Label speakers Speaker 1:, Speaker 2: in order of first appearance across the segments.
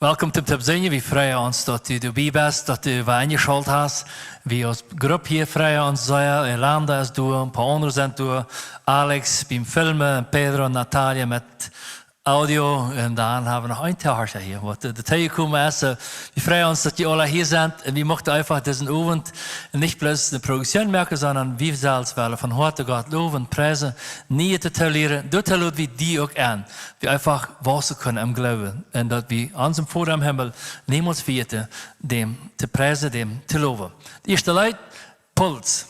Speaker 1: Welkom te Tabzinje. We freuen uns, dass du dabei bist, dass du eingeschaltet hast. Wir als Gruppe hier freuen uns sehr. Elanda ist da, ein paar andere sind da. Alex beim Filmen, Pedro und Natalia mit Audio. Und dann haben wir noch ein Tag hier. Was der Teil gekommen ist. Wir freuen uns, dass die alle hier sind. Und wir möchten einfach diesen Abend nicht bloß eine Produktion merken, sondern wir selbst wollen von heute Gott loben und preisen, nie zu tolerieren. Dort lassen wir die auch an. Wir einfach wachsen können im Glauben. Und dass wir an unserem Vater im Himmel niemals vergeten, dem zu preisen, dem zu loben. Die erste Lied, Puls.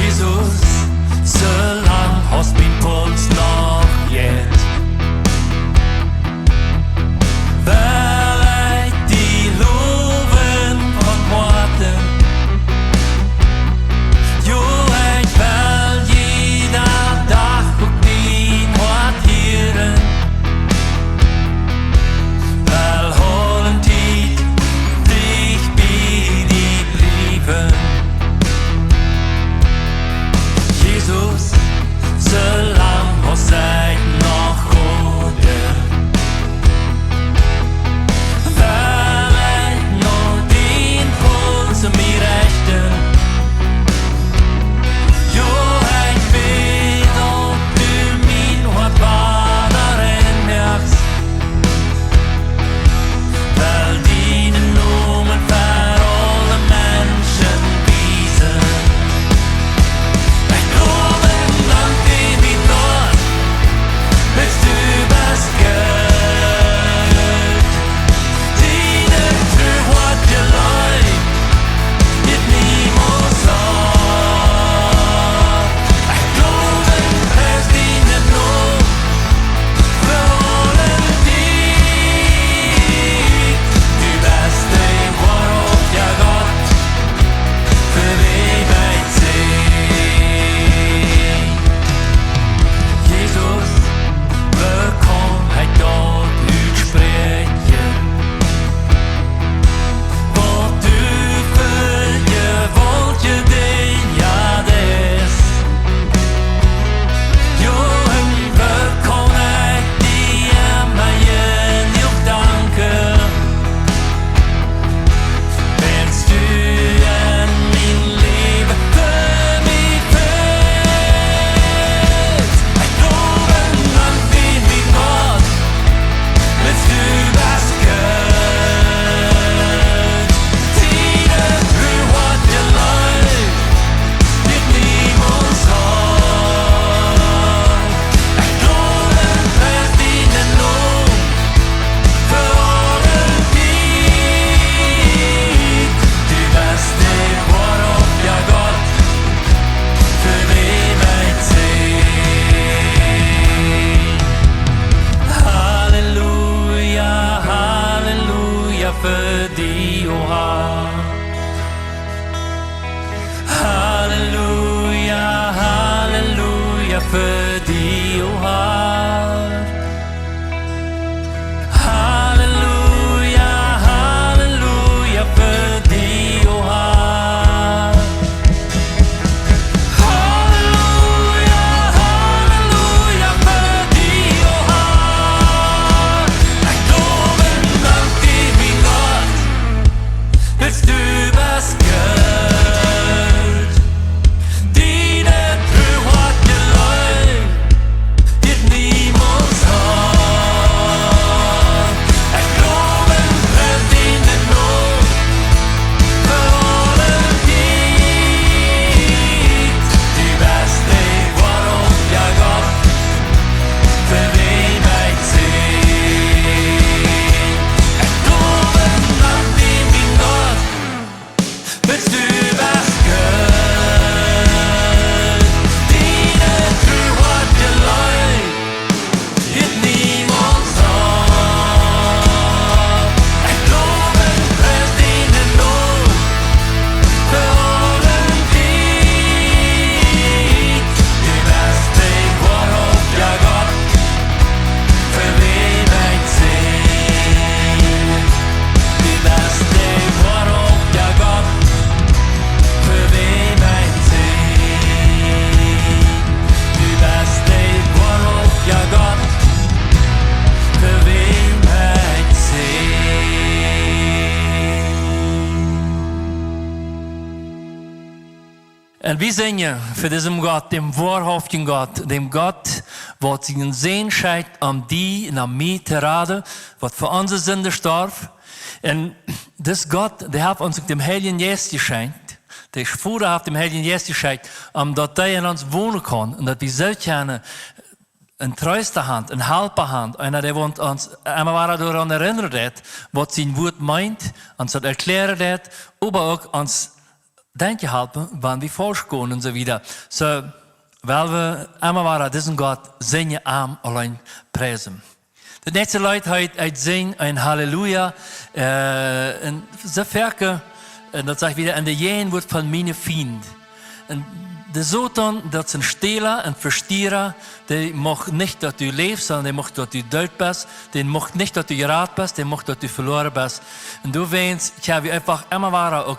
Speaker 1: Jesus, solang hast mein Puls noch jetzt. Weil ich die loben von Worten. Jo, ich will jeder Tag auf dein Wort Und wir singen für diesen Gott, dem wahrhaftigen Gott, dem Gott, was seinen Sehen schenkt, die und an mich zu raten, was für unsere Sünde starb. Und das Gott, der hat uns dem Heiligen Geist geschenkt. Der Vater hat dem Heiligen Geist geschenkt, dass der in uns wohnen kann und dass wir selbst gerne een treuste Hand, een Helperhand, einer, der uns einmal daran erinnert hat, was sein Wort meint, uns das erklären hat, aber auch uns denken helfen, wann wir falsch gehen und so weiter. So, weil wir einmal diesen Gott singen, allein preisen. De nächste Leute heute singen ein Halleluja, und so verke, und das sage ich wieder, und der Jen wird von meine Feind. De Satan, dat is een stelen, een verstierer. Die mag niet dat u leeft, sondern die mag dat u dood bent. Die mag niet dat u geraad bent, die mag dat u verloren bent. En du wens, ich habe einfach immer wieder auch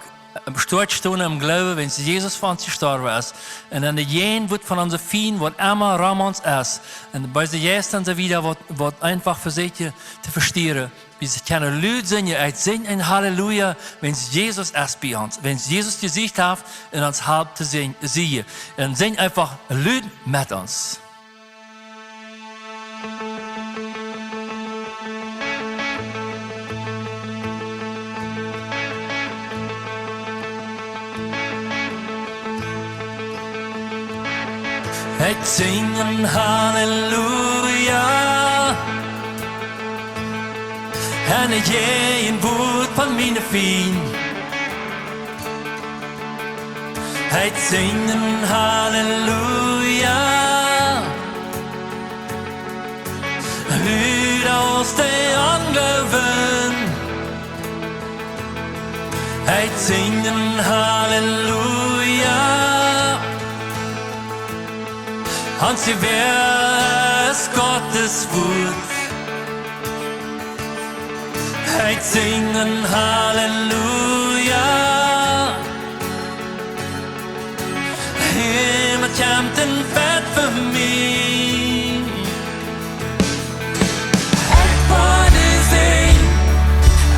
Speaker 1: stolz stehen im Glauben, wenn Jesus von uns gestorben ist. Und dann jen wird von uns Feind, was immer rum uns ist. Und bei der Gästen so wieder, was einfach für sich zu verstehen. Wir können Leute singen, singen ein Halleluja, wenn Jesus ist bei uns. Wenn Jesus Gesicht hat, in uns halb zu sehen. Und singen einfach Leute mit uns. Ich singen Halleluja. En ik een woord van mijn vriend. Hij zingen halleluja. Luid als de ongeloven. Hij zingen halleluja. Hans je weer is Gottes woord. Hij zingen halleluja. Hemel komt in vet voor mij. Ik word zien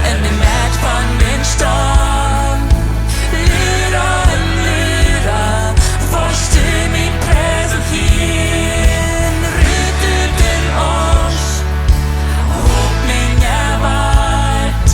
Speaker 1: in de match van mijn storm. Lieder en lieder, verstehe mijn prijzen hier. Rüttet in ons, hoop mijn jaarwaard.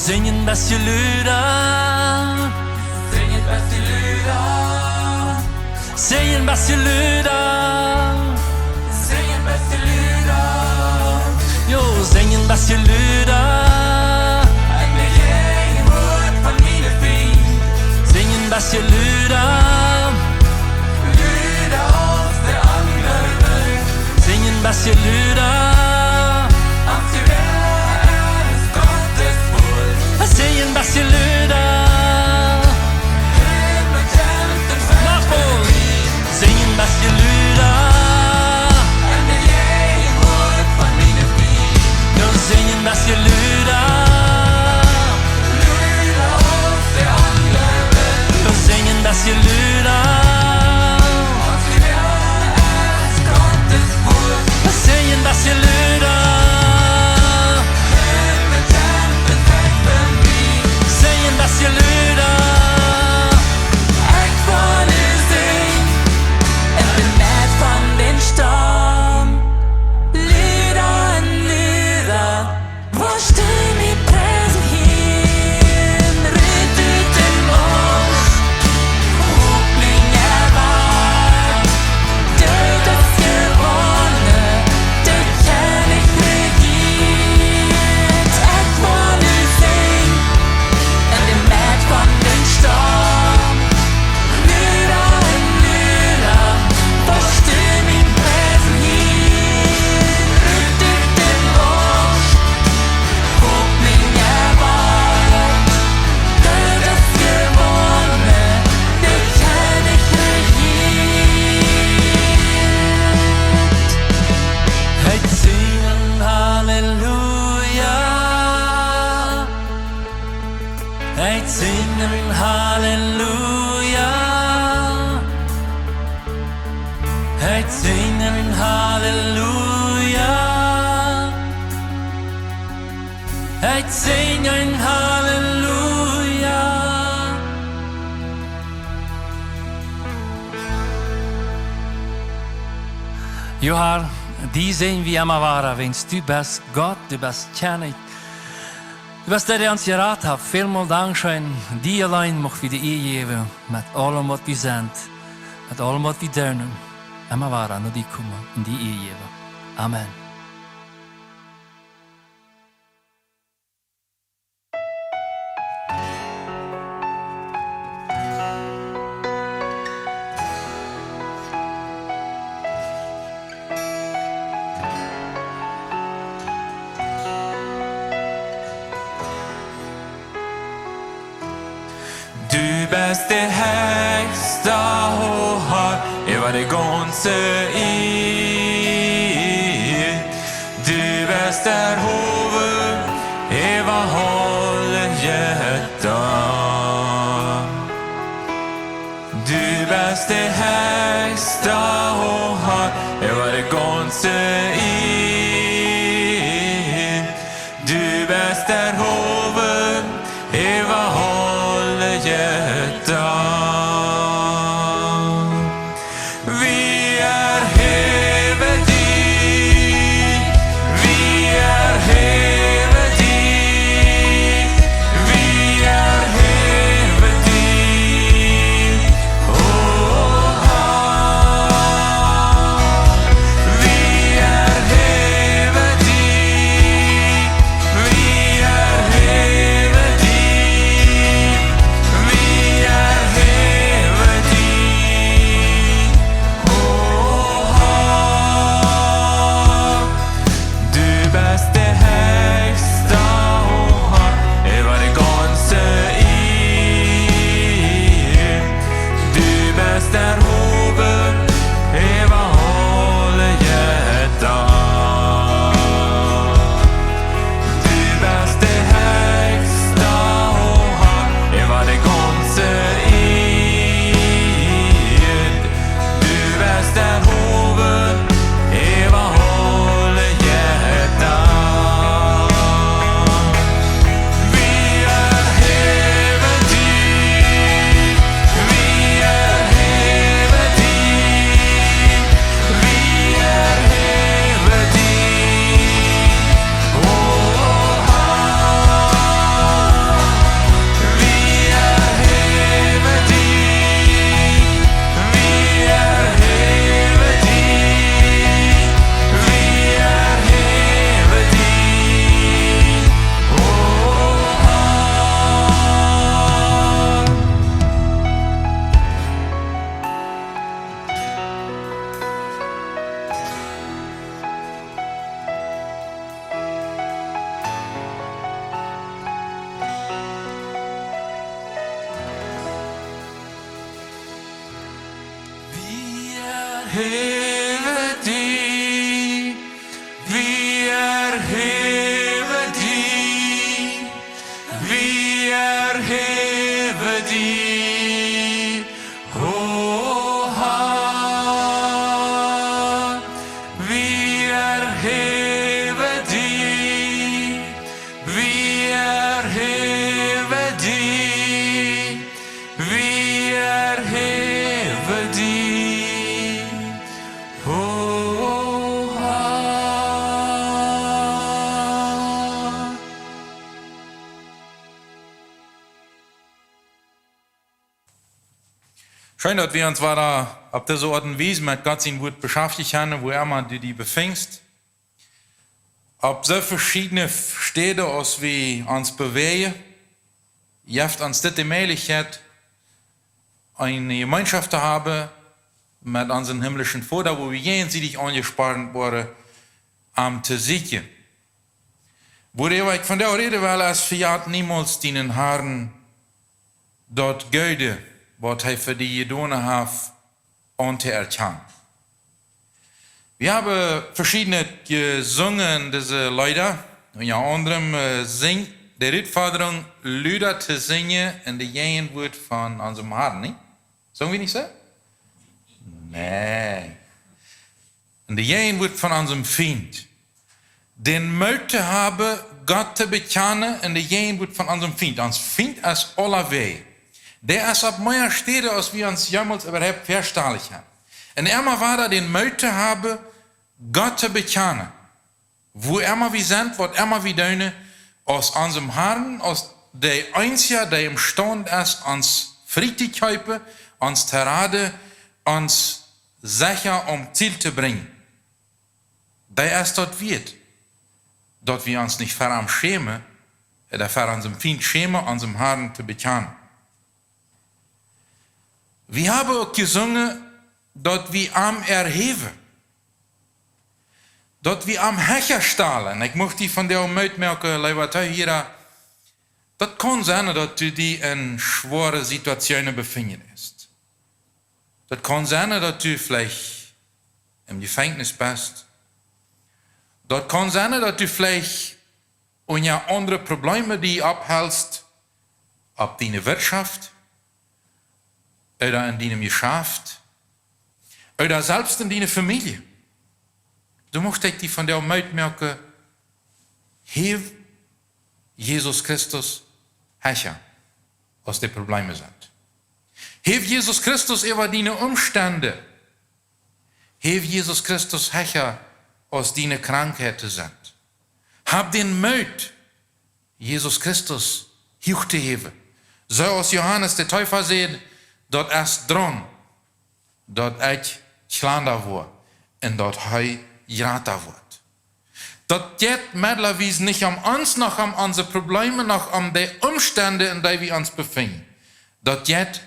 Speaker 1: Zingen beste Lieder. Zingen beste Lieder. Zingen beste Lieder. Zingen beste Lieder. Jo, zingen beste Lieder. En de jij wordt van mijn vriend. Zingen beste Lieder. Lieder als de anderen. Zingen beste Lieder. Zingen beste Lieder. Nog vol. Zingen beste Lieder. En de jij hoort van mijn vriend. mit singen Halleluja. Johar, die zijn wie immer waren, wens du bist Gott, du bist König. Du bist der, der uns geraten hat. Vielmal Dankeschön. Die allein mag wir dir geben, mit allem, was wir sind, mit allem, was wir tun. Immer waren, nur die kommen und die geben. Amen.
Speaker 2: Du bist der högsta och har över det ganska Du bist der huvud över hela hjärtan. Du bist der högsta och har över det ganska Du bist der huvud över hela hjärtan. Vi är över dig, vi är över dig, vi är över dig. Vi är över dig, vi är över dig, vi är över dig. Du bist det högsta och har över det ganska Du bist der huvud över hela hjärtan. Du bist det högsta och har över det ganska Du bist der huvud över hela hjärtan. Vi är över dig, vi är över dig, vi är över dig. Vi är över dig, vi är över dig, vi är över dig. Vi är över dig, vi är över dig, vi är över dig. Vi är över dig, vi är över dig, vi är över dig. Schön, dass wir uns weiter auf dieser Art und Weise mit Gott sein Wort beschäftigt haben, wo immer du die befängst. Auf so verschiedene Städte, als wir uns bewegen, jeft uns die Möglichkeit, eine Gemeinschaft zu haben mit unserem himmlischen Vater, wo wir jenseits angesprochen wurden, zu siegen. Wo ich von der Rede will, als Fiat niemals den Herrn dort Göde, was er für die Jedone hat, anzuerkennen. Wir haben verschiedene gesungen, diese Leute, unter anderem singt der Ritforderung, Lieder zu singen in der Gegenwart von unserem Herrn, nicht? Sagen wir nicht so? Nee. In der Gegenwart von unserem Feind. den Mut zu haben, Gott zu bekennen in der Gegenwart von unserem Feind. Uns Feind ist aller weh. Der ist auf mehr Stelle, als wir uns jemals überhaupt verstanden haben. Und immer war da den Mut zu haben, Gott zu bekennen. Wo immer wir sind, was immer wir tun, aus unserem Herrn, aus der Einzige, der imstande ist, uns Frieden zu halten, uns zu raten, uns sicher Ziel zu bringen. Der ist dort wird. Dort wir uns nicht vor ihm schämen, oder vor unserem Feind schämen, unserem Herrn zu bekennen. Wir haben auch gesungen, dort wir am erheben. Dort wir am Hecher stahlen. Ich möchte von der Ummerken, lieber Teilhörer, das kann sein, dass du dich in schwere Situationen befindest. Das kann sein, dass du vielleicht im Gefängnis bist. Das kann sein, dass du vielleicht unter andere Probleme, die abhältst, ab deiner Wirtschaft, oder in deinem Geschäft, oder selbst in deiner Familie. Du musst dich von der Ummerken, hier Jesus Christus Herrscher, was die Probleme sind. Heb Jesus Christus über deine Umstände. Heb Jesus Christus Herrscher, aus deine Krankheiten sind. Hab den Mut, Jesus Christus hoch zu heben. So aus Johannes der Täufer sieht, dort erst dran, dort ich schlander war, und dort hei jrata wird. Dat geht mittlerweile nicht um uns, noch um unsere Probleme, noch um die Umstände, in denen wir uns befinden. Dat geht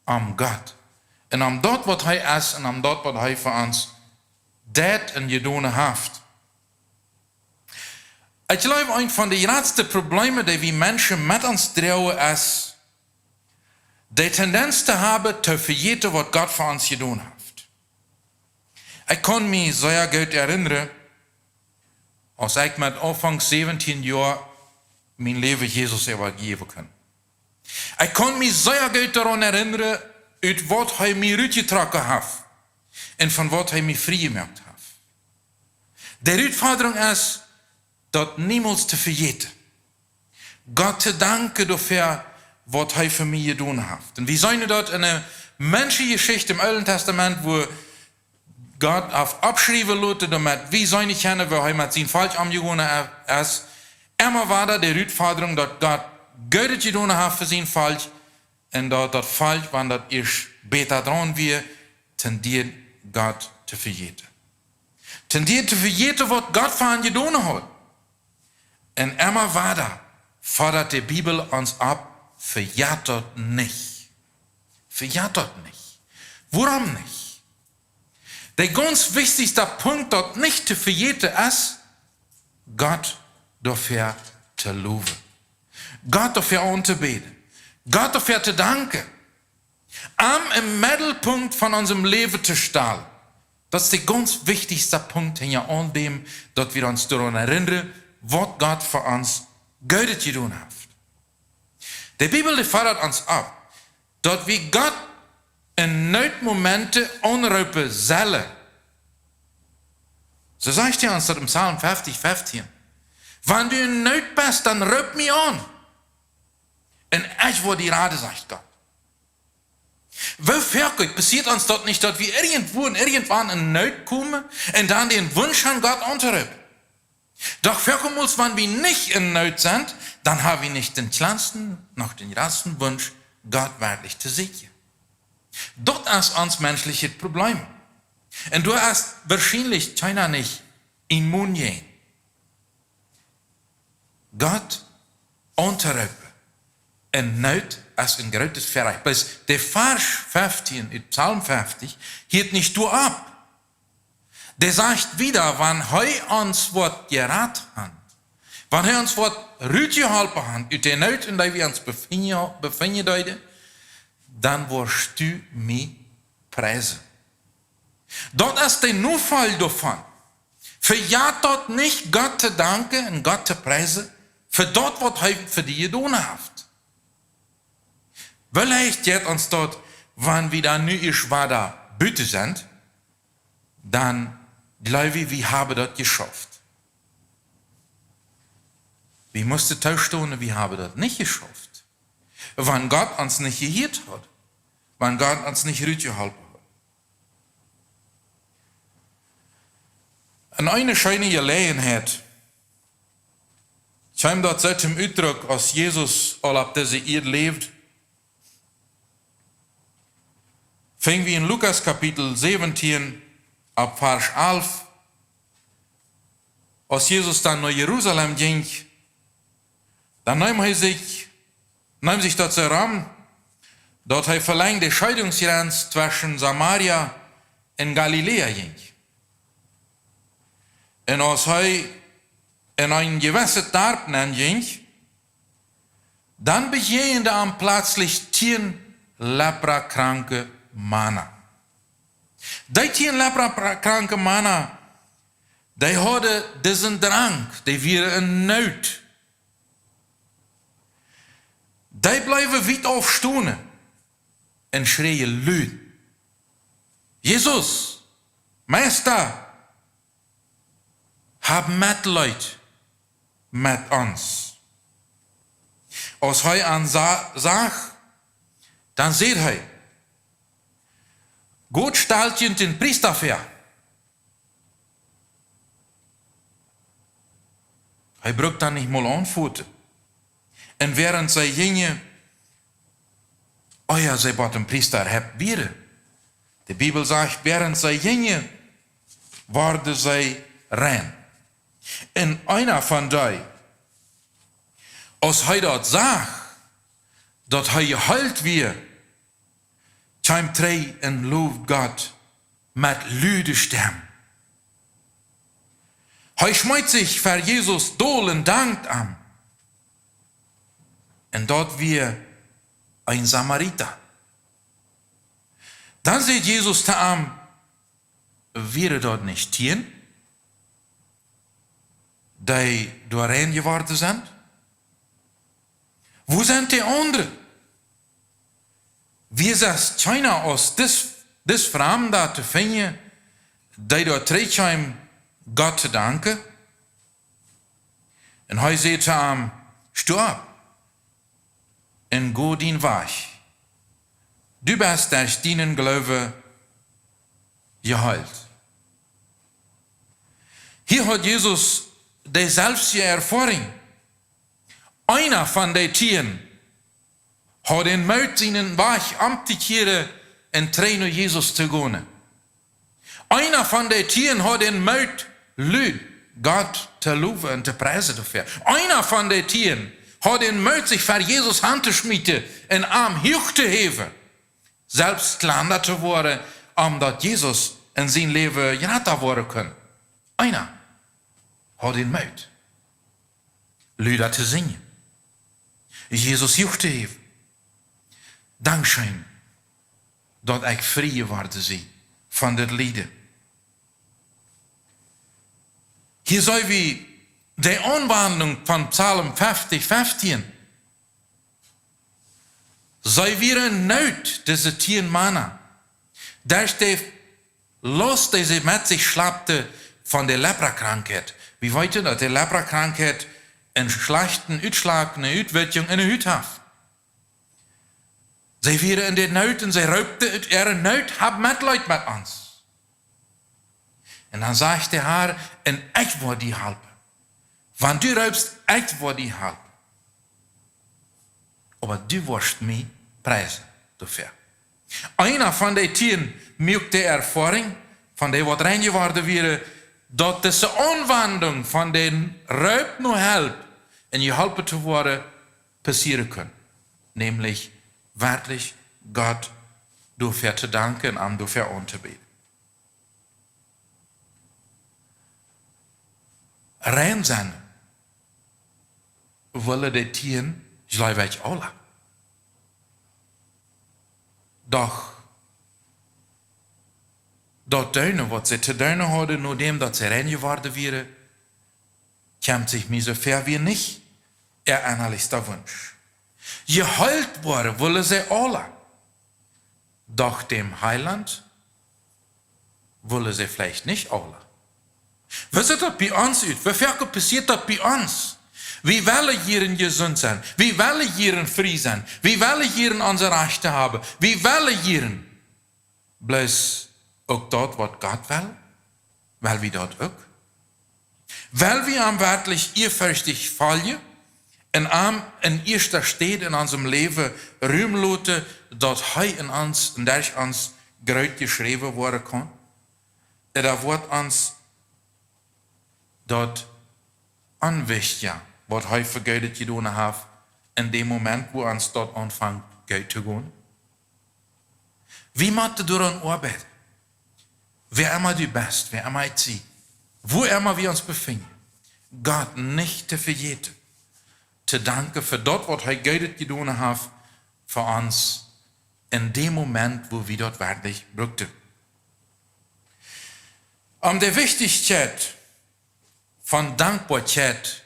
Speaker 2: um Gott. Und um dort, was er ist, und um dort, was er für uns das in gedoen heeft. Ich glaube, ein von den grootste Problemen, die wir Menschen mit uns drohen, ist, die Tendenz zu haben, zu vergeten, was Gott für uns gedoen hat. Ich kann mich sehr gut erinnern, als ich mit Anfang 17 Jahren mein Leben Jesus übergeben kann. Ich kann mich sehr gut daran erinnern, uit wat er mir uitgetrokken hat und von was er mich frei gemacht hat. Die Herausforderung ist, das niemals zu vergeten. Gott zu danken dafür, was er für mich getan hat. Und wir sehen dort in einer Menschengeschichte im Alten Testament, wo Gott auf abschreiben lässt, damit wir seine kennen, wo er mit seinem Falsch umgegangen ist. Immer war da die Herausforderung, dass Gott Gutes getan hat für sein Falsch, und dat Falsch, wann dat ich beter dran wir, tendiert Gott zu vergeten. Tendiert zu vergeten, was Gott für ihn getan hat. Und immer weiter fordert die Bibel uns ab, verjagt dort nicht. Verjagt dort nicht. Warum nicht? Der ganz wichtigste Punkt dort nicht zu vergeten ist, Gott dafür zu loben. Gott dafür anzubeten. Gott dafür zu danken. Im Mittelpunkt von unserem Leben zu stellen. Das ist der ganz wichtigste Punkt hier an dem, dass wir uns daran erinnern, was Gott für uns Gutes getan hat. Die Bibel fordert uns ab, dass wir Gott in Notmomenten anrufen sollen. So sagt er uns das im Psalm 50, 15. Wenn du in Not bist, dann ruf mich an. Und ich wo die Rate, sagt Gott. Wofür passiert uns dort nicht, dass wir irgendwann in Not kommen und dann den Wunsch an Gott anzurufen? Doch vorkommt, wenn wir nicht in Not sind, dann haben wir nicht den kleinsten, noch den größten Wunsch, Gott wirklich zu sehen. Dort ist uns menschliches Problem. Und du hast wahrscheinlich keiner nicht immun gehen. Gott anzurufen. En Not als ein großes Verreich. Bis der Vers 15 in Psalm 50 hielt nicht nur ab. Der sagt wieder, wenn er uns was geraten hat, wenn er uns was rütgehalten hat, uit der Not, in der wir uns befinden, dann wirst du mich preisen. Dort ist der Notfall davon. Verjagt dort nicht Gott zu danken und Gott zu preisen, für dort, was er für die getan hat. Vielleicht geht uns dort, wenn wir dann nur schwader Bitte sind, dann glaube ich, wir haben das geschafft. Wir mussten tauschen, wir haben das nicht geschafft. Wenn Gott uns nicht gehört hat, wenn Gott uns nicht rausgeholfen hat. Und eine schöne Gelegenheit, scheinbar dort seit dem Ausdruck, als Jesus all ab dieser Erde lebt, fingen wir in Lukas Kapitel 17 ab Vers 11, als Jesus dann nach Jerusalem ging, dann nahm sich dort zu Ram, dort er verlängert die Scheidungsgrenze zwischen Samaria und Galiläa ging. Und als er in ein gewisses Dorf ging, dann begegnet ihm plötzlich 10 leprakranke Männer. Die 10 leprakranke Männer, die hadden diesen Drang, die waren in Not. Die blijven weit aufstehen und schreien luid: Jesus, Meister, hab Mitleid mit uns. Als hij aan zag, dan zegt hij: Gott stelt je den Priester vor. Hij braucht dan nicht mal antworten. Und während zij gingen, ja, zij bad een Priester hebt bieren. De Bibel sagt, während zij gingen, worden zij rein. En einer van die, als hij dat zag, dat hij geheilt weer, kwam hij en loof Gott met luide stem. Hij schmeißt sich für Jesus doll und dankt am. Und dort wir ein Samariter. Dann sagt Jesus zu ihm: Wäre dort nicht 10, die dort rein geworden sind? Wo sind die anderen? Wie ist es keiner aus des Fremden da zu finden, die dort trägt, Gott zu danken? Und er sagt zu ihm: Steh ab und geh den Weg. Du bist durch deinen Glauben geheilt. Hier hat Jesus die selbste Erfahrung. Einer von den 10 hat den Mut seinen Weg abzukehren und zu Jesus zu gehen. Einer von den 10 hat den Mut, Gott zu loben und zu preisen dafür. Einer von den 10 hat den Mut, sich für Jesus anzuschmieden und Arm hoch zu heben. Selbst kleiner zu werden, dass Jesus in sein Leben gerettet werden kann. Einer hat den Mut, Lieder zu singen, Jesus hoch zu heben. Dankzij dat ik vrij geworden zie van dit lieden. Hier zien we de aanwandeling van Psalm 50, 15. Zij waren nood, deze 10 mannen. Daar steht los, die ze met zich schlapte van de leprakrankheid. Wie weten dat de leprakrankheid een slechte uitslag, een uitwerking en een uithaft. Zij waren in de nood en zij roepten uit ihre nood, hab Mitleid met ons. En dan zegt hij haar, en ik wil die helpen. Want du roepst, ik wil die helpen. Maar du wirst mij prijzen dafür. Einer van die 10 maakt de ervaring, van die wat rein geworden waren, dat deze aanwending van den roep nog helpt en geholpen te worden, passieren kan. Nämlich wirklich Gott dafür zu danken und dafür anzubeten. Rein sein willen die 10 gleich alle. Doch dat duinen wat ze te duinen hadden, nachdem dat ze rein geworden waren, kwam sich mir so fair wie nicht ihr innerlichster Wunsch. Geheilt worden willen ze alle. Doch dem Heiland willen ze vielleicht nicht alle. Was ist das bei uns? Wie viel passiert das bei uns? Vi willen hierin gezond zijn. Vi willen hierin vrij zijn. Vi willen hierin onze rechten hebben. Vi willen hierin. Blijf ook dat wat God wil? Wil we dat ook? Wil we hem werkelijk eervurchtig volgen en hem in eerste steed in onze leven ruim laten dat hij in ons en durch ons groot geschreven worden kan? En dat wordt ons dat aanwijst, ja, wat hij vergeudet gedaan heeft in dem moment, wo ons dat aanvangt uit te gaan. Wie moet door een arbeid? Wer immer du bist, wer immer ich sie, wo immer wir uns befinden, Gott nicht zu vergeten, zu danken für das, was er Gott getan hat für uns in dem Moment, wo wir dort wirklich brauchten. Der Wichtigkeit von Dankbarkeit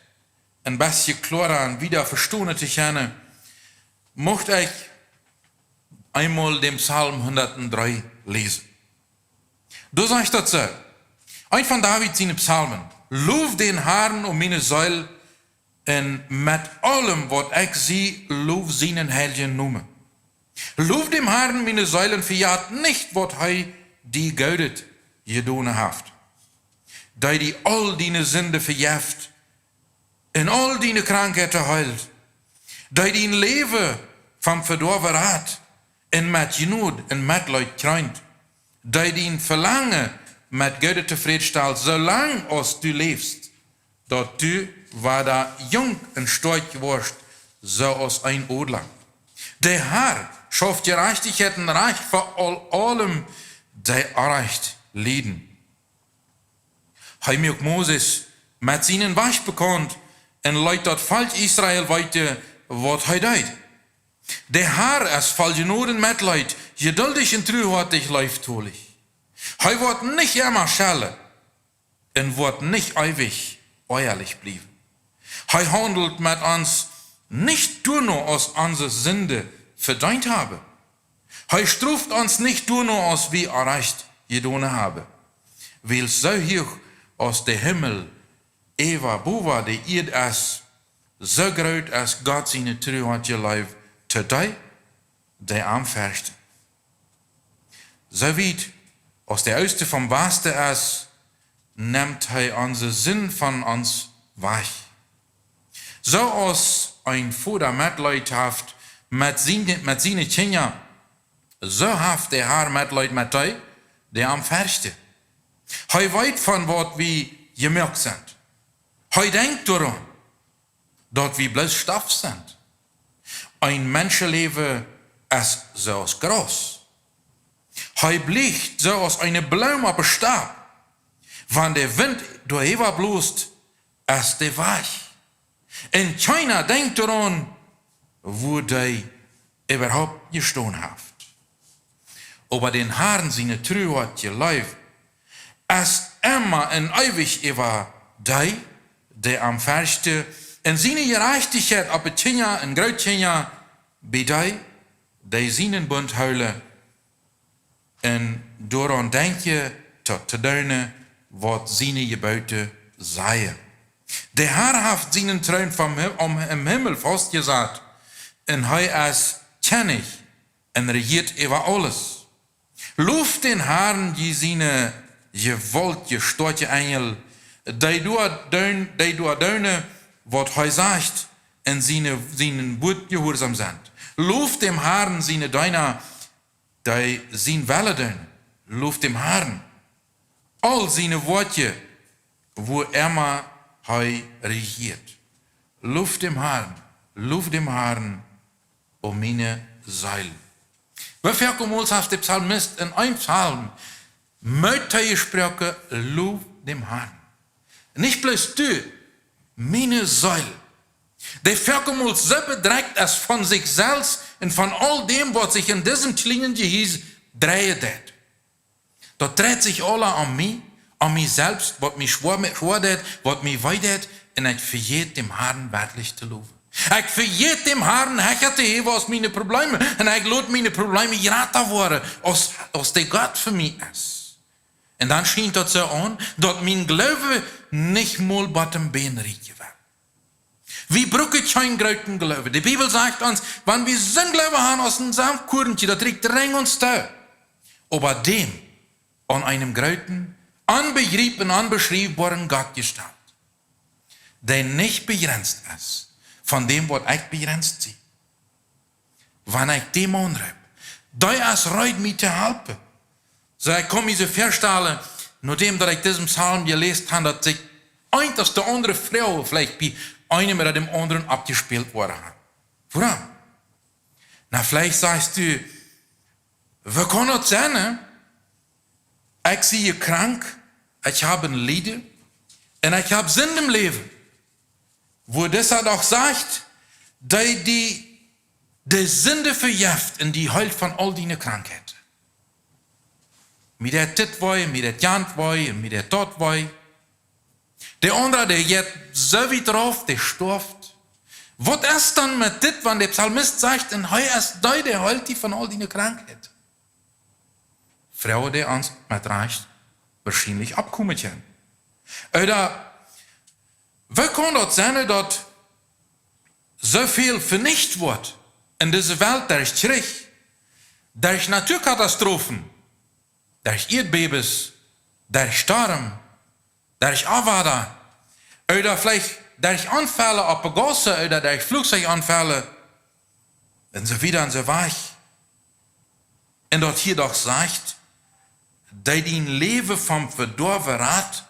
Speaker 2: ein bisschen klarer und wieder verstehen zu können, möchte ich einmal den Psalm 103 lesen. Da sagt dat so. Ein von David seine Psalmen. Loof den Herrn om meine Seil en met allem wat ik zie, loof seinen heiligen Namen. Loof dem Herrn meine Seil en verjaat nicht, wat hij die geudet gedaan heeft. Dat die al die Sünde verjeft en al die krankheden heilt. Dat die een leven van verdorven raad en met genoeg en met leid kruint. Dat die verlangen met Gott tevredenstelt, zolang als du leefst, dat du waar da jong en sterk wirst, so als ein Adler. Der Herr schafft Gerechtigkeit und Recht vor allem, die Recht leiden. Hij maakt Moses met zijn weg bekannt en leidt dat volk Israël weiter, wat hij deed. Der Herr ist voll Genoden Mitleid, geduldig und treuhartig leiftollig. Hij wordt nicht immer schelle und wird nicht ewig ehrlich bleiben. Hij handelt mit uns nicht nur aus unsere Sünde verdient haben. Hij straft uns nicht nur aus wie erreicht gedaan haben. Weil so hoch aus der Himmel Eva Bova de Erde ist, so groß ist Gott seine Treuheit gelebt, zu der am versten. So weit aus der Öste vom Waste ist, nimmt er unsere Sinn von uns weg. So aus ein Vater Mitleid haft mit seinen Kindern, so haft der Herr Mitleid mit dir, der am versten. Er weiß von was wir gemerkt sind. Er denkt daran, dass wir bloß Stoff sind. Ein Menschenleben ist so aus Gras. Er blickt so aus einer Blume auf den Stab. Wenn der Wind durchher bläst, ist der weich. Und keiner denkt daran, wo der überhaupt gestanden hat. Aber den Herrn seine Treuheit gelebt, ist immer und ewig über der am versten, en seine Gerechtigkeit op het Kinder en groot Kinder bij die seinen Bund houden en daaraan denk je tot te doen wat seine Gebote seien. Der Herr heeft seinen Thron im Himmel vastgezet en hij is kennig en regiert über alles. Loof den Herrn die seine gewalt gestorte Engel, die door doen wat hij sagt, en seinen Bund gehorsam sind. Loof dem Herrn seine Diener, die zijn Welle doen. Loof dem Herrn all seine Worte, wo immer hij regiert. Loof dem Herrn, o meine Seil. We verkommen heeft de psalmist in een psalm met hij gesproken, loof dem Herrn. Nicht bloß du, meine Seil. Der verkommt so bedrängt ist von sich selbst und von all dem, was sich in diesem kleinen Gehirn dreht. Da dreht sich alle an mich selbst, was mich schwört, was mich weidet, und ich vergeht dem Herrn wirklich zu loben. Ich vergeet dem Herrn hecher te hebben als meine Probleme, und ich laat meine Probleme geraten worden, als der Gott für mich ist. Und dann schient das so an, dass mein Glaube nicht mal bei dem Bein riechen wird. Wir brauchen kein großen Glaube. Die Bibel sagt uns, wenn wir so Glaube haben aus einem Saftkurrentje, das trägt rein uns da. Aber dem an einem großen, unbegriffen, unbeschreibbaren Gott gestellt, der nicht begrenzt ist von dem, was ich begrenzt sie. Wenn ich dem anrebe, da ist Reut mir zu helfen. So, ich kann mir so vorstellen, nachdem ich diesen Psalm gelesen habe, dass sich ein, dass der andere Frau vielleicht bei einem oder dem anderen abgespielt worden hat. Warum? Na, vielleicht sagst du, wie kann das sein? Ne? Ich sehe krank, ich habe ein Lied und ich habe Sinn im Leben. Wo deshalb auch sagt, dass die Sünde verjährt in die Heil von all deine Krankheiten. Mit der Titwoi, mit der Jantwoi, mit der Totwoi. Der andere, der jetzt so wie drauf, der stirbt. Was ist dann mit dit, wenn der Psalmist sagt, in Heu ist der heilt die von all deine Krankheiten? Frau, der uns mit reicht, wahrscheinlich abkommen können. Oder, wie kann das sein, dass so viel vernichtet wird in dieser Welt durch Krieg, durch Naturkatastrophen, durch Erdbebens, durch Sturm, durch Avada, oder vielleicht durch Anfälle auf der Gasse oder durch Flugzeuganfälle und so wieder und so weiter. Und dort hier doch sagt, dass dein Leben vom verdorben Rat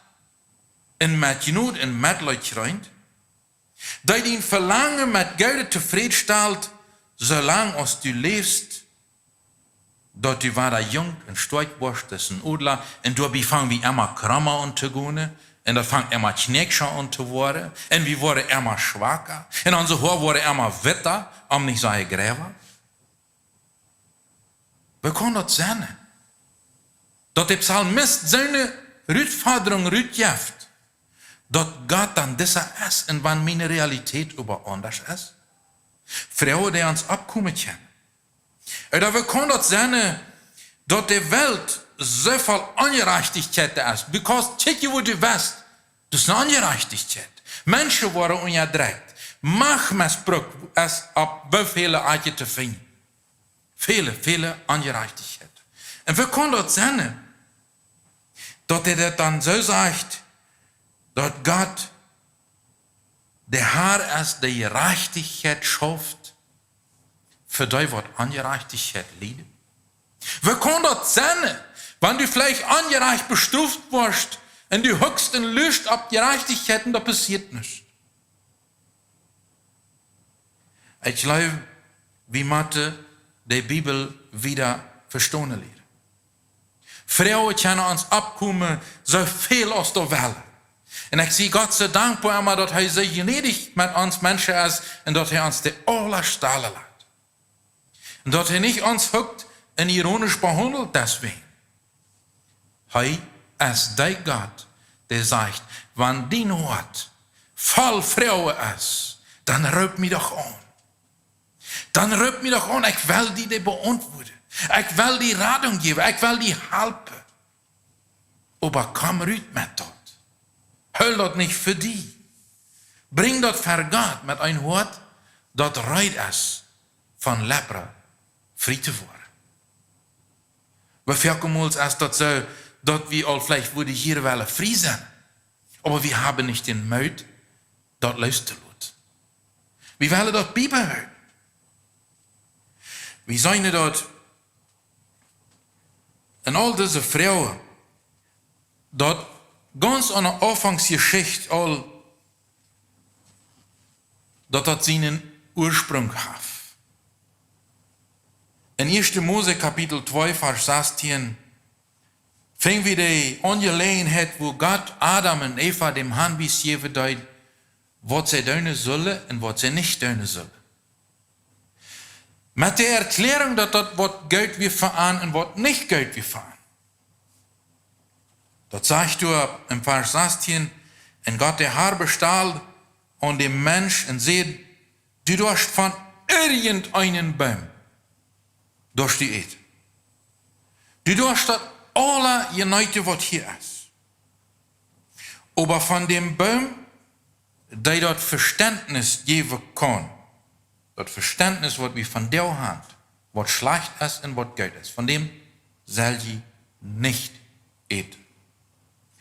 Speaker 2: in met Genut en met Leute reint, dass dein Verlangen mit Geld zufriedenstellt, solange als du lebst, dass du war jung und stark warst, das ist ein Udler, und du fangen wie immer Krammer an zu gehen, und da fangen immer Knäckscher an zu werden, und wir wurden immer schwacher, und unser Haar wurde immer witter, nicht so gräber. Wie kann das sein? Dass der Psalmist seine Rückforderung rückjäft, dass Gott dann dieser ist und wann meine Realität über anders ist. Frau, die uns abkommen können. Oder wie kann das sein, dass die Welt so viel Ungerechtigkeit ist? Because, check you what du weißt, das ist eine Ungerechtigkeit. Menschen worden unterdrückt. Machtmissbrauch ist auf wie viele Arten zu finden. Viele Ungerechtigkeit. Und wie kann das sein, dass das dann so sagt, dass Gott der Herr ist, der Gerechtigkeit schafft, für die was Ungerechtigkeit leidet? Wie kann das sein, wenn du vielleicht ungerecht bestraft wirst und du höchst in Lust ab Gerechtigkeiten, da passiert nichts? Ich glaube, wie Mathe die Bibel wieder verstehen lernen. Frauen können uns abkommen, so viel aus der Welt. Und ich sehe Gott so dankbar immer, dass er so gnädig mit uns Menschen ist und dass er uns die Allerstelle lässt. Und dass er nicht uns hückt und ironisch behandelt deswegen. Er ist der Gott, der sagt, wenn dein Ort voll Frauen ist, dann rüb mich doch an. Dann rüb mich doch an, ich will die beantworten. Ich will die Radung geben, ich will die helfen. Aber komm rüt mit dort. Hol das nicht für die. Bring das für Gott mit ein Wort, das reit ist, von Lepra frei zu werden. Weil vielmals ist das so, dass wir all vielleicht würde hier wollen frei sein. Aber wir haben nicht den Mut, das loszulassen. Wir wollen das Bibel hören. Wir sagen dort, en all diese Frauen, dort ganz an der Anfangsgeschichte all, dat hat seinen Ursprung hat. In 1. Mose Kapitel 2, Vers 16, fing wir die Angelegenheit, wo Gott Adam und Eva dem Handwies geben deut, was sie tun sollen und was sie nicht tun sollen. Mit der Erklärung, dass das was Geld wir fahren und was nicht Geld wir fahren. Das sagst du im Vers 16, und Gott der Herr bestahl an dem Mensch und seht, du darfst von irgendeinen Baum durch die Erde. Du darfst das alle geneute, was hier ist. Aber von dem Baum die dort Verständnis geben kann. Das Verständnis, was wir von dir haben, was schlecht ist und was gut ist, von dem soll je nicht eten.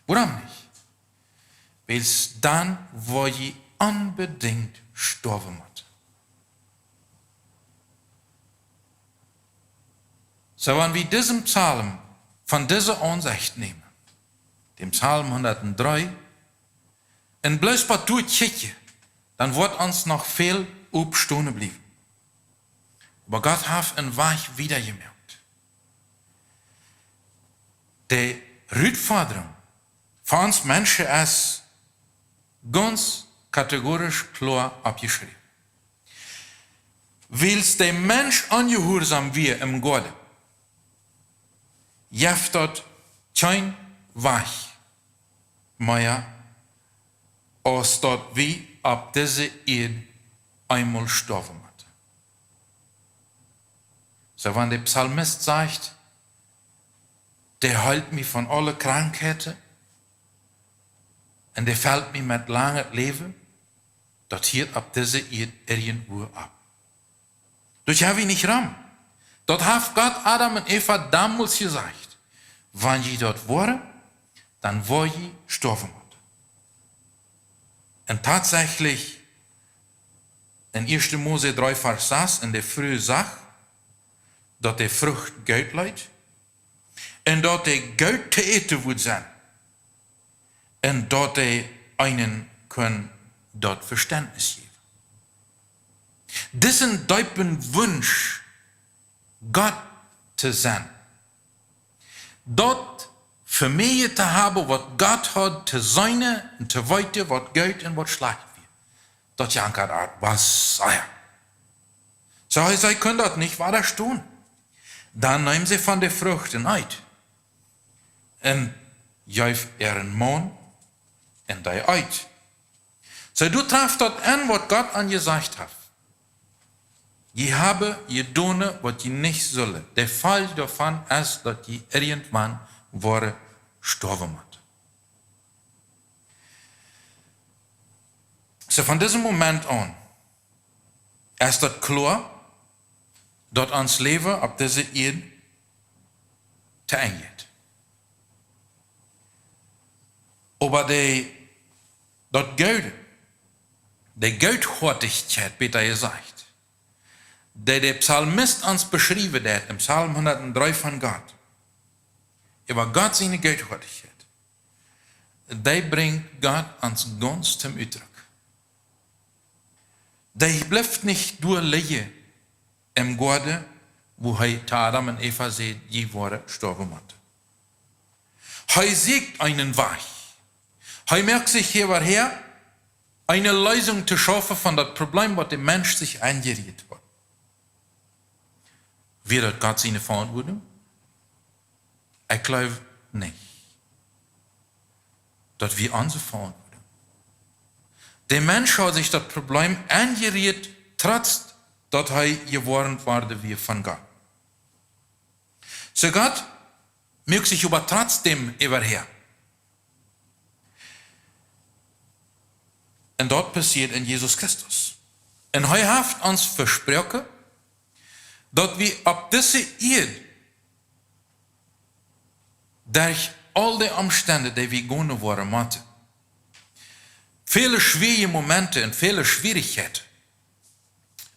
Speaker 2: Warum nicht? Weil dann, wo je unbedingt sterben muss. So, wenn wir diesen Psalm von dieser Ansicht nehmen, dem Psalm 103, und bloß bei durchkicken, dann wird uns noch viel aufstehen bleiben. Aber Gott hat einen Weg wiedergemerkt. Die Herausforderung für uns Menschen ist ganz kategorisch klar abgeschrieben. Weil der Mensch ungehorsam wird im Garten, gibt dort kein Weg mehr, als dort wie ab diese Erde einmal sterben wird. So, wenn der Psalmist sagt, der heilt mich von allen Krankheiten und der fällt mich mit langem Leben, das hier ab diese Erde irgendwo ab. Das habe ich nicht ram. Dort hat Gott Adam und Eva damals gesagt, wenn je dort waren, dann war je sterben. Und tatsächlich, in 1. Mose 3, Vers 6, in der Früh sagt, dass die Frucht gut leid und dass die gut zu eten wird sein und dass die einen können dort Verständnis geben. Diesen tiefen Wunsch, Gott zu sein, dort für mich zu haben, was Gott hat, zu sein und zu weiter, was gut und was schlecht wird. Das jankert Art, was sei. So, sie können das nicht weiter tun. Dann nehmen sie von der Frucht uit. Und geef ihren Mann und die uit. So, du treffst dort an, was Gott an gesagt hat. Je habe, je tun, was je nicht sollen. Der Fall davon ist, dass je irgendwann worden sterben wird. So, von diesem Moment an ist das klar, dass uns Leben auf diese Erde zu Ende geht. Aber das Geld, die Geldhortigkeit, Peter gesagt, der Psalmist uns beschrieben hat, im Psalm 103 von Gott, über Gott seine Geldhortigkeit, die bringt Gott uns ganz zum Ausdruck. Die bleibt nicht durchliegen im Garten, wo Adam und Eva sehen, je waren sterben wird. Er sieht einen Weg. Er merkt sich hierher, eine Lösung zu schaffen von das Problem, was der Mensch sich eingerichtet hat. Wird Gott seine Verantwortung? Ich glaube nicht. Das wir unsere Verantwortung. Der Mensch hat sich das Problem eingerichtet, trotz dass er gewarnt wurde wie von Gott. So Gott mögt sich aber trotzdem überher. Und dort passiert in Jesus Christus. Und er hat uns versprochen, dass wir ab dieser Erde durch all die Umstände, die wir gehen waren, hatten, viele schwierige Momente und viele Schwierigkeiten,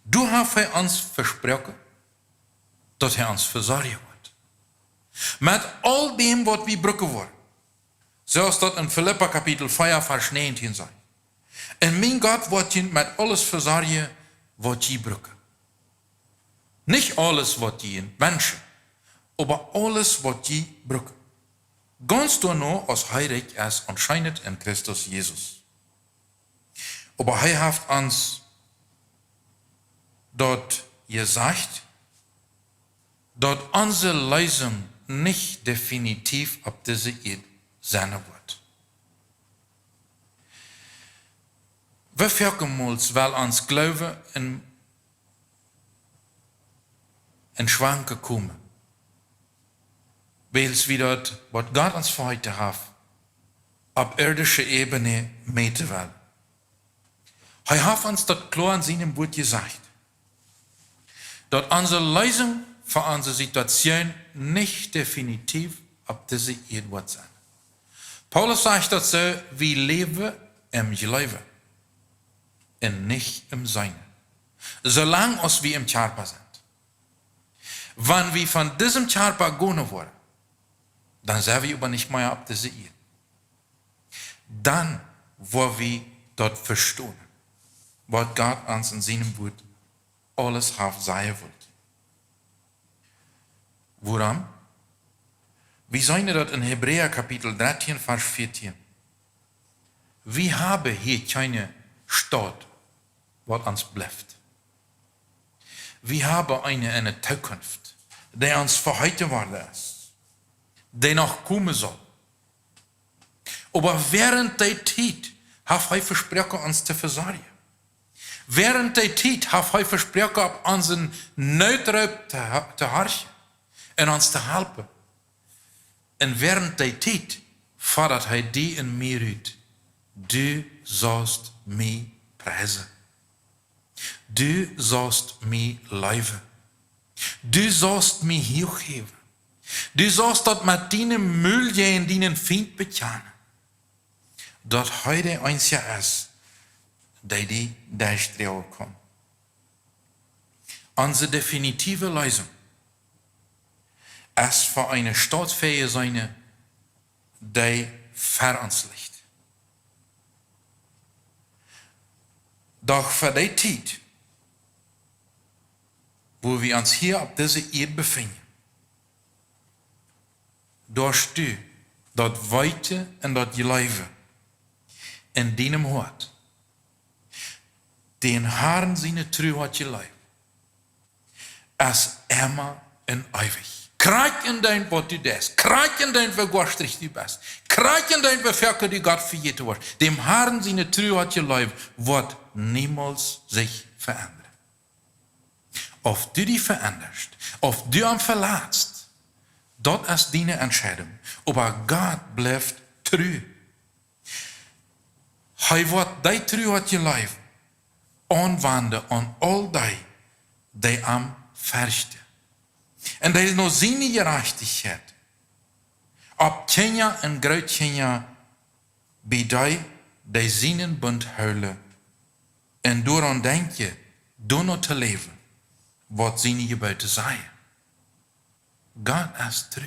Speaker 2: du hast uns versprochen, dass uns versorgen wird. Mit all dem, was wir brauchen wollen. So ist das in Philippa Kapitel 4, Vers 19 sagt. Und mein Gott wird ihn mit alles versorgen, was ihr brauchen. Nicht alles, was ihr wünschen, aber alles, was ihr brauchen. Ganz nur als heilig ist anscheinend in Christus Jesus. Aber er hat uns dort gesagt, dass unsere Lösung nicht definitiv auf diese Erde sein wird. Wir verkemals, weil uns Glaube in Schwanke kommen. Weil es wieder, was Gott uns für heute hat, auf irdischer Ebene meten will. Er hat uns das klar in seinem Wort gesagt. Dass unsere Lösung für unsere Situation nicht definitiv auf diese Erde wird sein. Paulus sagt das so, wir leben im Glaube und nicht im Sein. Solange wir im Körper sind. Wenn wir von diesem Körper gehen wollen, dann sind wir aber nicht mehr auf diese Erde. Dann, wo wir dort verstehen, was Gott uns in seinem Wort alles hat sein wollte. Woran? Wir sehen das in Hebräer Kapitel 13, Vers 14. Wir haben hier keine Stadt, was uns bleibt. Wir haben eine Zukunft, die uns verheißen worden ist, die noch kommen soll. Aber während der Zeit hat er versprochen, uns zu versorgen. Während der Zeit hat er versprochen, unseren Nötraub zu herrschen und uns zu helfen. Und während der Zeit fordert er die in mir uit. Du sollst mich preisen. Du sollst mich lieben. Du sollst mich hochheben. Du sollst dat met deinen Müll en deinen Feind bekennen. Dat hij de einzige is die daar strijden kan. Onze definitieve Lösung ist für eine staatsfähige sein, die vor uns liegt. Doch für die Zeit, wo wir uns hier auf dieser Erde befinden, darfst du dort Weite und dort Leben in deinem Hort den Herrn seine Treu hat gelebt, als immer und ewig. Krijg in dein, wat du des. Krijg in dein, waar gorstrig du bist. Krijg in dein, waar verke die Gott vergeten wordt. Dem Herrn seine Treu hat gelebt, wird niemals sich verändern. Of du die veränderst, of du am verlässt, dat ist deine Entscheidung. Aber Gott bleibt treu. Er wird die Treu hat gelebt, anwenden an all die am versten. En dat is nog zijn gerechtigheid. Op Kenia en Groot Kenia bij die zijn bund huilen. En door aan denk je, door nog te leven, wat zijn je buiten zijn. God is trouw.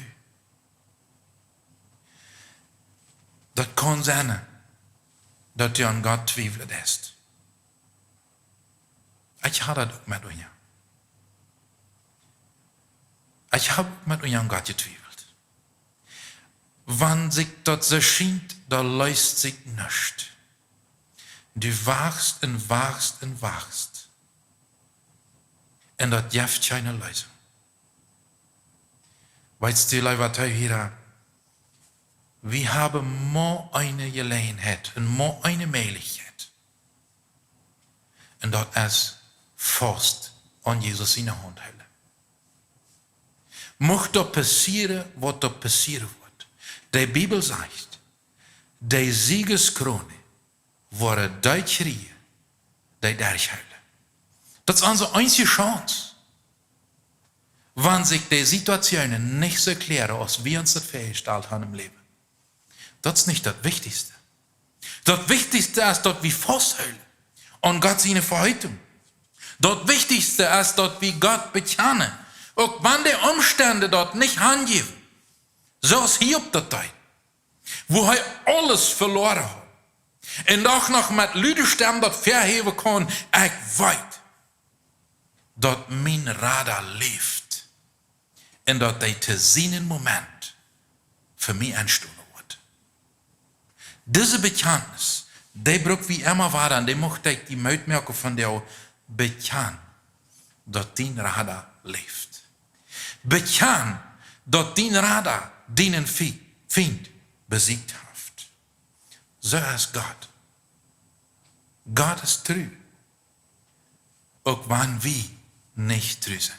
Speaker 2: Dat kan zijn dat je aan God twijfelt is. Ik had dat ook met u. Ich habe mit eurem Gott getwiebelt. Wann sich das so schient, da leist sich nichts. Du wachst und wachst und wachst. Und das gibt keine Lösung. Weißt du, lieber Teilhörer, wir haben mal eine Gelegenheit und mal eine Möglichkeit. Und das ist fast an Jesus in der Hand halten. Mocht dat passieren, wat dat passieren wordt. De Bibel zegt, de Siegeskrone worden die schreien, die durchhalten. Dat is onze einzige Chance. Wann sich die Situationen nicht so klären, als wir uns das vorgestellt haben im Leben. Das ist nicht das Wichtigste. Das Wichtigste ist, dass wir festhalten an Gott seine Verheißung. Das Wichtigste ist, dass wir Gott bekennen. Auch wenn die Umstände dort nicht angeben, so ist Hiob der Zeit, wo er alles verloren hat. Und auch noch mit Lüdestem dort verheben kann, ich weiß, dass mein Radar lebt. Und dass der zu seinen Moment für mich einstehen wird. Diese Bekenntnis, die braucht wie immer war, und die möchte ich die Mötmerke von der bekennen, dass dein Radar lebt. Bekennen, dass dein Radar deinen Feind besiegt hat. So ist Gott. Gott ist treu. Auch wenn wir nicht treu sind.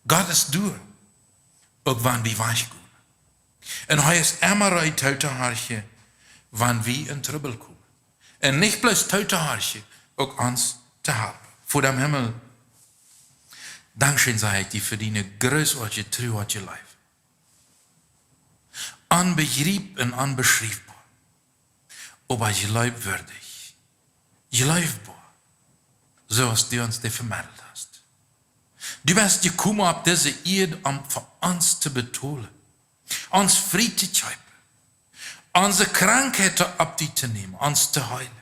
Speaker 2: Gott ist durch. Auch wenn wir weichgehen. Und er ist immer bereit, wenn wir in Trouble kommen. Und nicht bloß Teuterharche, auch uns zu helpen. Voor dem Himmel, dankzij zeg ik die verdienen grootwaardige, truwaardige leven. Onbegreep en onbeschrijfbaar. Aber geloofwaardig. Geloofbaar. Zoals du ons dit vermiddeld hast. Du bist gekommen op deze Erde om voor ons te betonen. Ons vrij te schepen. Onze krankheden op die te nemen. Ons te heilen.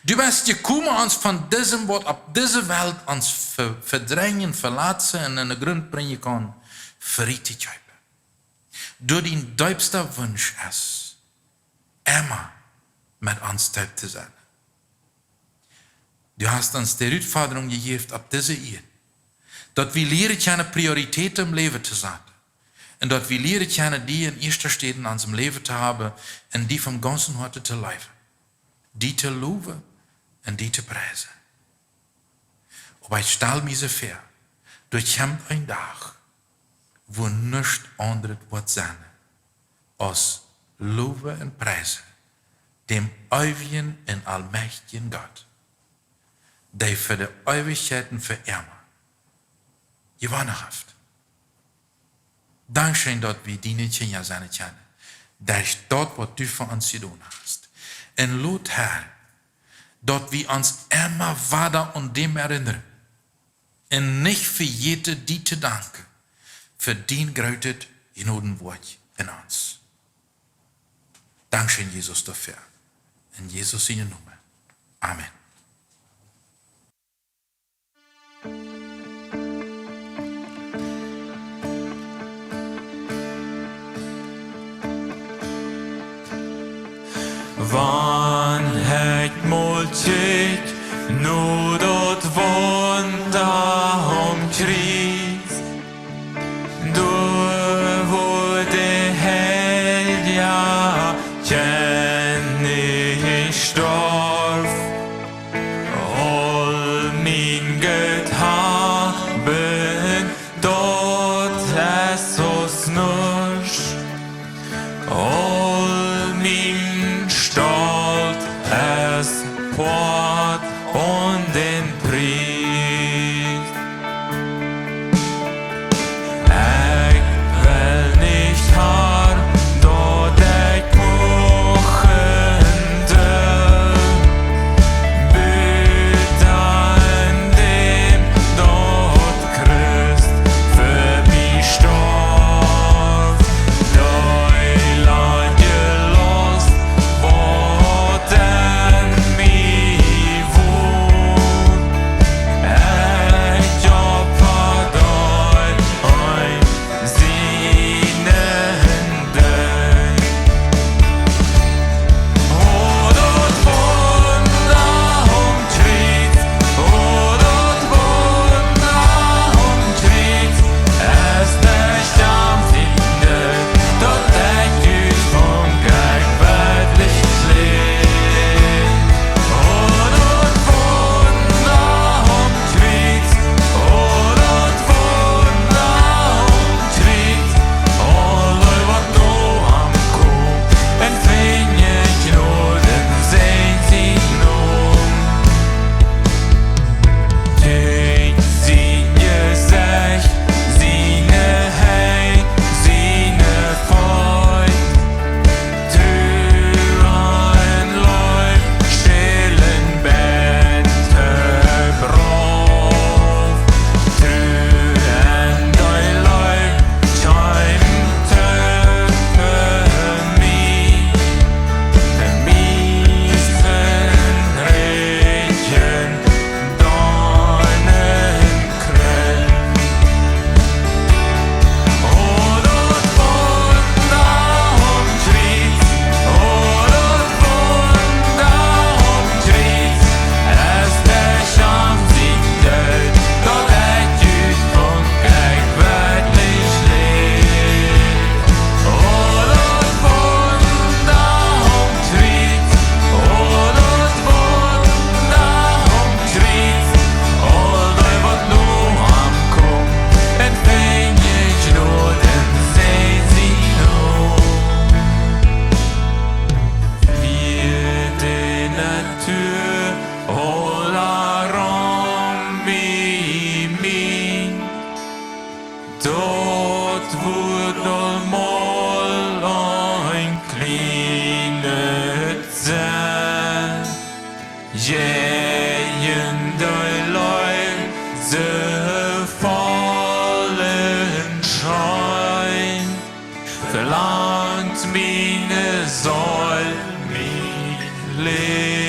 Speaker 2: Du bist gekommen, ons van diesem Wort op deze Welt ons verdrängen, verlaten en in de grond brengen kan, vrij te schepen. Door die diepste wunsch is, immer met ons thuis te zijn. Du hast uns die Uitforderung gegeven op deze Erde, dat we leren kennen Prioritäten im Leben te zetten. En dat we leren kennen die in eerste steht in unserem Leben te hebben en die vom ganzen Harte te leven. Die te loven en die te prijzen. Aber ich stelle mir so vor, durch ein Tag, wo nichts anderes wird sein, als loven en prijzen dem ewigen en allmächtigen Gott, der für die Ewigkeiten für immer gewonnen hat. Dankzij dat we die niet in zijn kennen. Dat is dat wat du voor ons gedaan hast. En laat Herr, dat we ons immer weiter an dem erinnern. En niet vergeten die te danken. Für die grote genodenwoord in ons. Dankzij Jesus dafür. In Jesus in je Namen. Amen.
Speaker 3: Wann het måltid, nu dat wunder omkring. Du wurde hell, ja, kenn ich storf. All min Gott haben, dort es oss nursch. All min Stolz es port und den Priest. Ich will nicht har, dort ich mochen dö. Büten dem dort Christ für mich starb. Deuland gelost, worden mir Jähen de Leute vollen Schein, verlangt meine Soll, mein Leben.